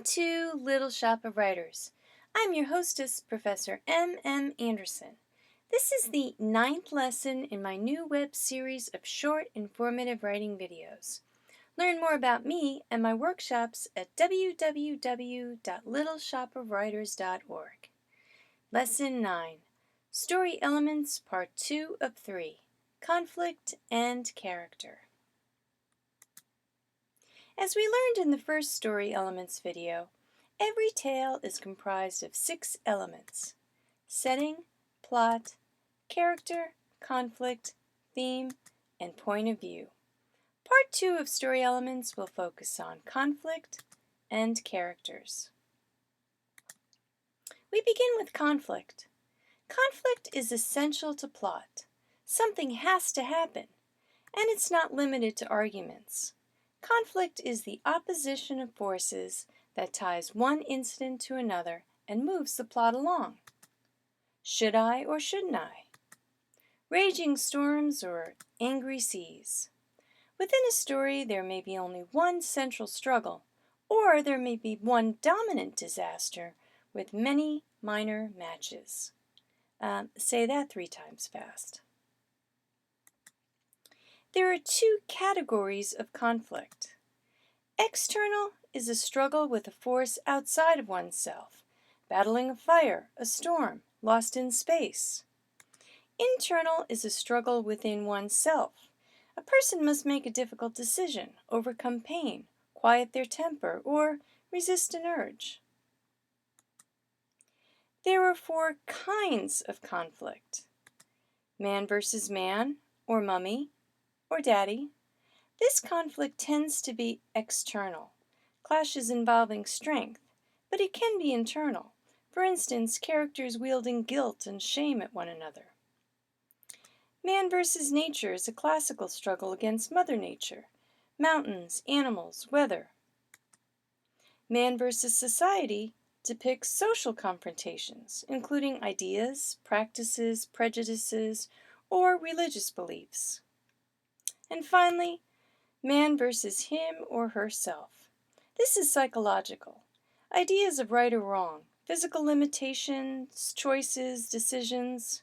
to Little Shop of Writers. I'm your hostess, Professor M. Anderson. This is the 9th lesson in my new web series of short, informative writing videos. Learn more about me and my workshops at www.littleshopofwriters.org. Lesson 9, Story Elements, Part 2 of 3, Conflict and Character. As we learned in the first Story Elements video, every tale is comprised of 6 elements: setting, plot, character, conflict, theme, and point of view. Part 2 of Story Elements will focus on conflict and characters. We begin with conflict. Conflict is essential to plot. Something has to happen, and it's not limited to arguments. Conflict is the opposition of forces that ties one incident to another and moves the plot along. Should I or shouldn't I? Raging storms or angry seas. Within a story, there may be only one central struggle, or there may be one dominant disaster with many minor matches. Say that 3 times fast. There are 2 categories of conflict. External is a struggle with a force outside of oneself, battling a fire, a storm, lost in space. Internal is a struggle within oneself. A person must make a difficult decision, overcome pain, quiet their temper, or resist an urge. There are 4 kinds of conflict: man versus man, or mummy, or daddy. This conflict tends to be external, clashes involving strength, but it can be internal. For instance, characters wielding guilt and shame at one another. Man versus nature is a classical struggle against Mother Nature, mountains, animals, weather. Man versus society depicts social confrontations, including ideas, practices, prejudices, or religious beliefs. And finally, man versus him or herself. This is psychological. Ideas of right or wrong, physical limitations, choices, decisions,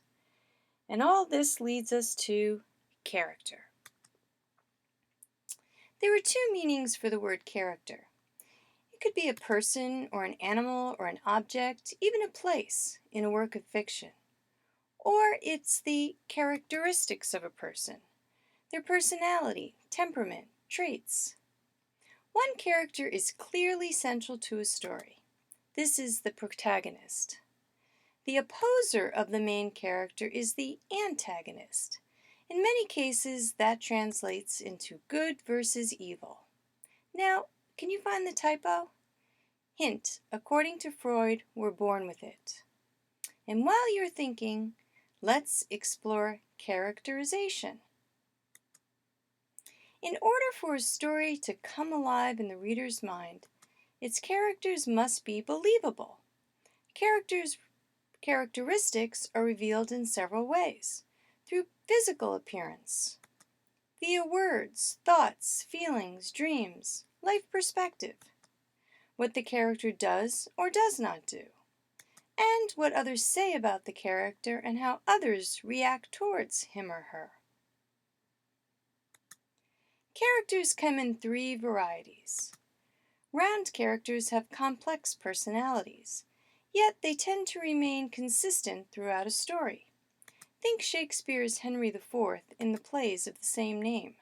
and all this leads us to character. There are 2 meanings for the word character. It could be a person or an animal or an object, even a place in a work of fiction. Or it's the characteristics of a person, their personality, temperament, traits. One character is clearly central to a story. This is the protagonist. The opposer of the main character is the antagonist. In many cases, that translates into good versus evil. Now, can you find the typo? Hint, according to Freud, we're born with it. And while you're thinking, let's explore characterization. In order for a story to come alive in the reader's mind, its characters must be believable. Characteristics are revealed in several ways: through physical appearance, via words, thoughts, feelings, dreams, life perspective, what the character does or does not do, and what others say about the character and how others react towards him or her. Characters come in 3 varieties. Round characters have complex personalities, yet they tend to remain consistent throughout a story. Think Shakespeare's Henry IV in the plays of the same name.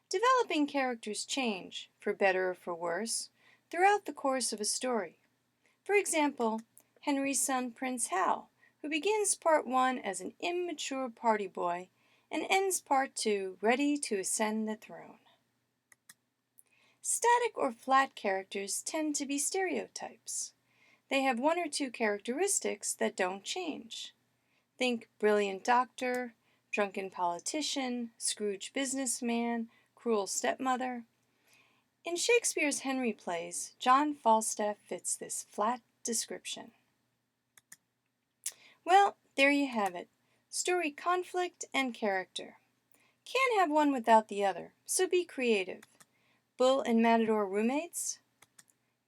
Developing characters change, for better or for worse, throughout the course of a story. For example, Henry's son Prince Hal, who begins Part 1 as an immature party boy and ends Part 2 ready to ascend the throne. Static or flat characters tend to be stereotypes. They have 1 or 2 characteristics that don't change. Think brilliant doctor, drunken politician, Scrooge businessman, cruel stepmother. In Shakespeare's Henry plays, John Falstaff fits this flat description. Well, there you have it. Story conflict and character. Can't have one without the other, so be creative. Bull and Matador roommates?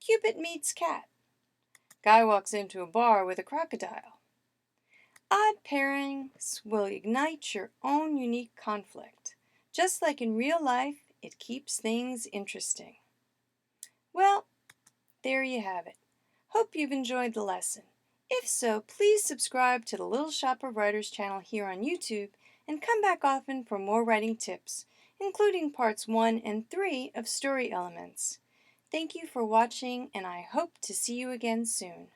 Cupid meets cat. Guy walks into a bar with a crocodile. Odd pairings will ignite your own unique conflict. Just like in real life, it keeps things interesting. Well, there you have it. Hope you've enjoyed the lesson. If so, please subscribe to the Little Shop of Writers channel here on YouTube and come back often for more writing tips, including parts 1 and 3 of Story Elements. Thank you for watching, and I hope to see you again soon.